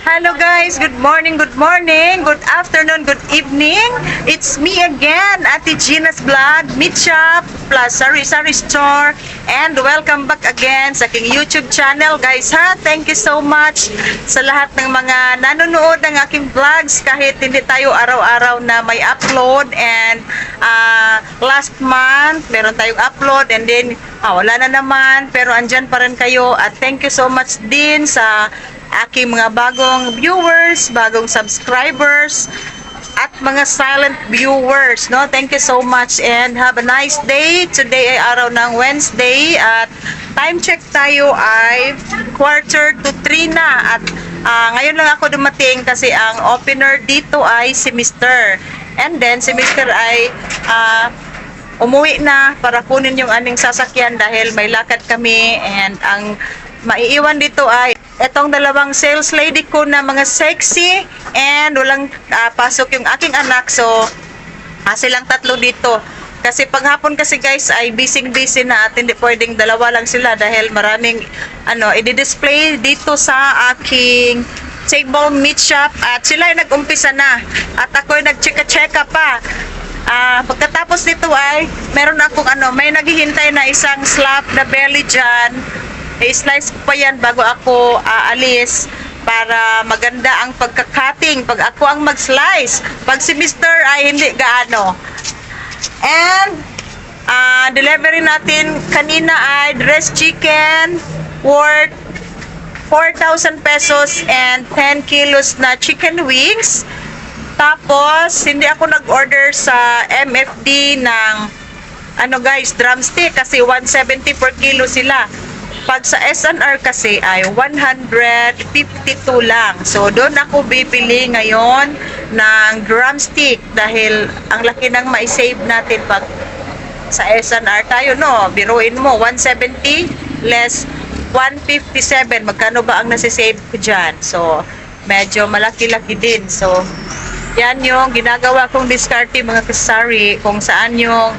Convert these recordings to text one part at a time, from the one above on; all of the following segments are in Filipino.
Hello guys, good morning, good afternoon, good evening. It's me again, Ate Gina's Vlog, Meat Shop, plus Sari Sari Store, and welcome back again sa aking YouTube channel guys ha. Thank you so much sa lahat ng mga nanonood ng aking vlogs kahit hindi tayo araw-araw na may upload, and last month meron tayong upload and then wala na naman, pero andyan pa rin kayo, at thank you so much din sa aking mga bagong viewers, bagong subscribers, at mga silent viewers, no? Thank you so much and have a nice day. Today ay araw ng Wednesday at time check tayo ay 2:45 na, at ngayon lang ako dumating kasi ang opener dito ay si Mr. And then si Mr. ay umuwi na para kunin yung aming sasakyan dahil may lakad kami, and ang maiiwan dito ay etong dalawang sales lady ko na mga sexy, and walang pasok yung aking anak, so silang tatlo dito. Kasi paghapon kasi guys ay busy na at hindi pwedeng dalawa lang sila dahil maraming i-display dito sa aking table meat shop, at sila ay nag-umpisa na at ako ay nag-checka pa. Pagkatapos nito ay meron akong may naghihintay na isang slap na belly dyan. I-slice ko pa yan bago ako aalis para maganda ang pagka-cutting pag ako ang mag-slice. Pag si Mr. ay hindi gaano. And delivery natin kanina ay dressed chicken worth 4,000 pesos and 10 kilos na chicken wings. Tapos hindi ako nag-order sa MFD ng guys, drumstick kasi 170 per kilo sila. Pag sa SNR kasi ay 152 lang. So doon ako bibili ngayon ng drumstick dahil ang laki ng mai-save natin pag sa SNR tayo, no? Biruin mo 170 less 157. Magkano ba ang nasi-save ko dyan? So medyo malaki-laki din. So yan yung ginagawa kong diskarte mga kasari, kung saan yung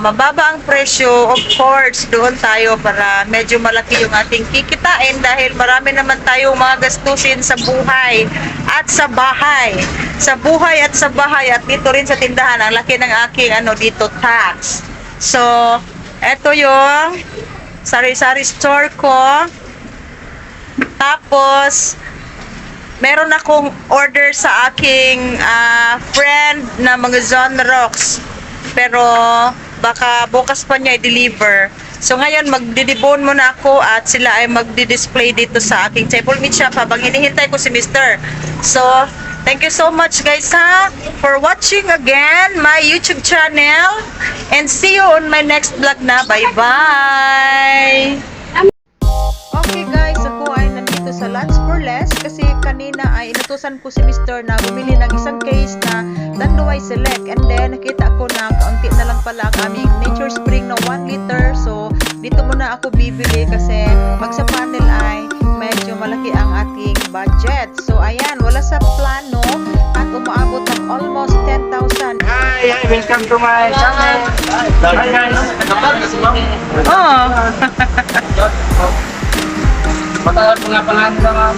mababa ang presyo. Of course, doon tayo para medyo malaki yung ating kikitain dahil marami naman tayong mga gastusin sa buhay at sa bahay. Sa buhay at sa bahay at dito rin sa tindahan. Ang laki ng aking dito tax. So, eto yung sari-sari store ko. Tapos meron akong order sa aking friend na mga Zone Rocks. Pero baka bukas pa niya i-deliver. So ngayon magdidibon muna ako at sila ay magdi-display dito sa aking table meat shop habang hinihintay ko si Mr. So thank you so much guys ha for watching again my YouTube channel, and see you on my next vlog na. Bye bye. Okay guys, ako ay nandito sa Lunch for Less kasi kanina ay inutusan ko si Mr. na bumili ng isang case na Tanduay Select, and then nakita ko na kaunti na lang pala ang aming Nature Spring na 1 liter. So dito muna ako bibili kasi pag sa panel ay medyo malaki ang ating budget. So ayan, wala sa plano at umaabot ng almost 10,000. Hi, welcome to my channel. Hi guys. Oh. Matagal po nga pala nila ma'am.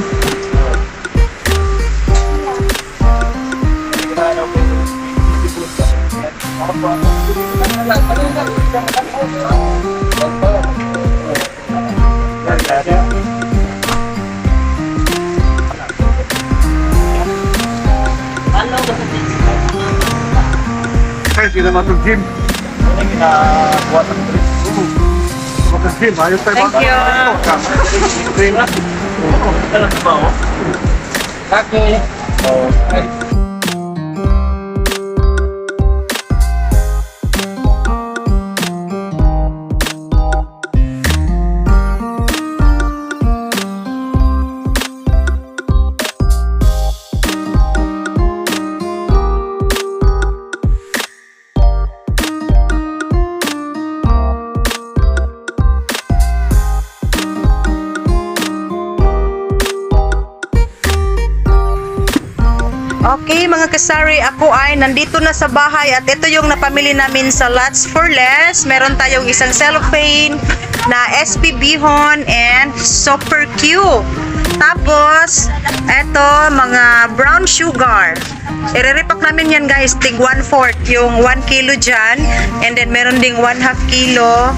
Guys, hindi na matag-gym. Hindi na buhat ang trip. Matag-gym, ayos tayo. Thank you. Talaga ba ako? Okay. Okay. Okay mga kasari, ako ay nandito na sa bahay at ito yung napamili namin sa Lots for Less. Meron tayong isang cellophane na SP Bihon and Super Q. Tapos, eto, mga brown sugar. I-repack namin yan guys, tig 1/4 yung 1 kilo dyan. And then meron ding 1/2 kilo.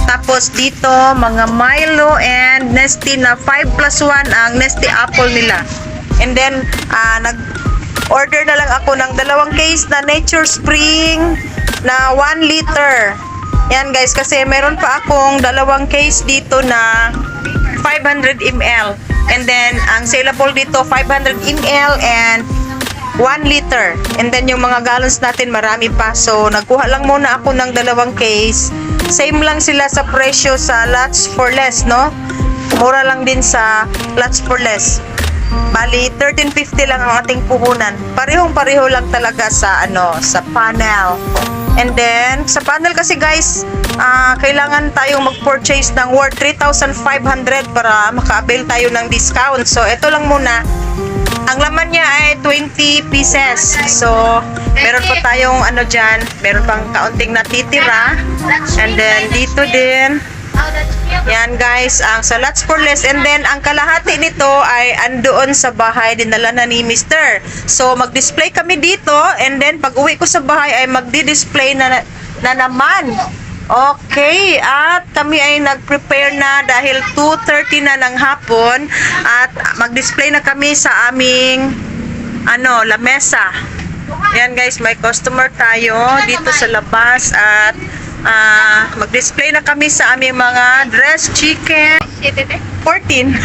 Tapos dito, mga Milo and Nestea na 5+1 ang Nestea apple nila. And then, nag-order na lang ako ng 2 case na Nature Spring na 1 liter. Yan guys, kasi meron pa akong 2 case dito na 500 ml. And then, ang saleable dito, 500 ml and 1 liter. And then, yung mga gallons natin, marami pa. So, nagkuha lang muna ako ng 2 case. Same lang sila sa presyo sa Lots for Less, no? Mura lang din sa Lots for Less. Bali, 13.50 lang ang ating puhunan. Parehong-pareho lang talaga sa, sa panel. And then, sa panel kasi guys, kailangan tayong mag-purchase ng worth 3,500 para maka-avail tayo ng discount. So, ito lang muna. Ang laman niya ay 20 pieces. So, meron pa tayong dyan, meron pang kaunting natitira. And then, dito din. Yan guys, ang sa Lots for Less. And then, ang kalahati nito ay andoon sa bahay, dinala na ni Mr. So, mag-display kami dito. And then, pag uwi ko sa bahay ay magdi-display na naman. Okay, at kami ay nag-prepare na dahil 2:30 na ng hapon. At mag-display na kami sa aming, lamesa. Yan guys, may customer tayo dito sa labas. At mag-display na kami sa aming mga dressed chicken. 14.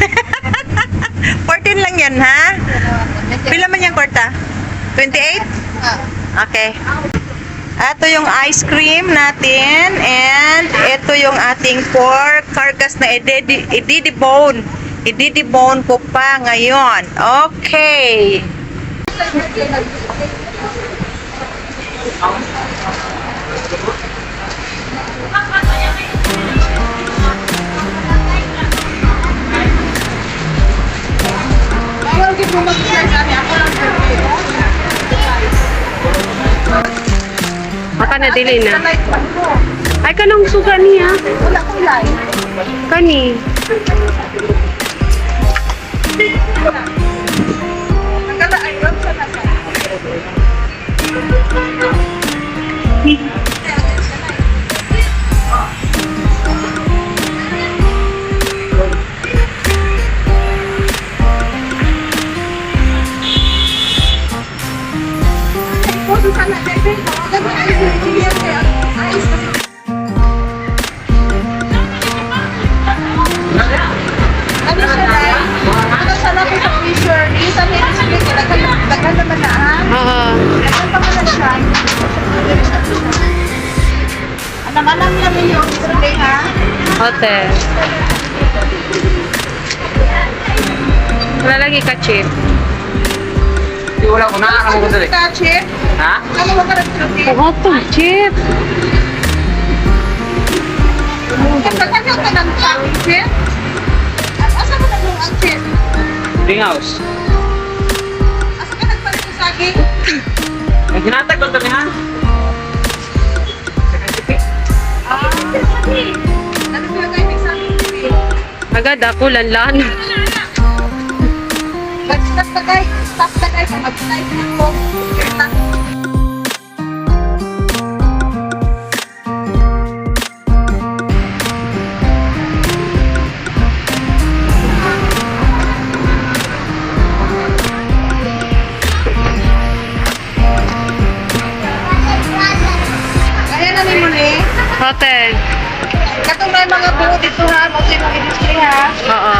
14 lang yan, ha? Pila man yung kwarta? 28? Okay. Ito yung ice cream natin. And ito yung ating pork carcass na i-debone. I-debone ko pa ngayon. Okay. Maka na dili na. Ay kanang suga niya. Wala kulay. Kani. Anak-anak namin yung survey, ha? Hotel. Wala lagi ka chip. Di wala ko na, ano ko dali? Chip? Ha? Ano ba ka nag-survey? Hotel chip. Kanya ka ng chip? Asa mo nag-long ang chip? Ring house. Asa ka nagpalit ng saging? Ang hinatag ko kami ha? Ano ba kayo may saging? Agad ako lanlan. Stop na guys. Mag-type na po. Kaya na ni mo ni. Hotel. Katong may mga buo dito ha. Mausin mo i-display ha. Oo.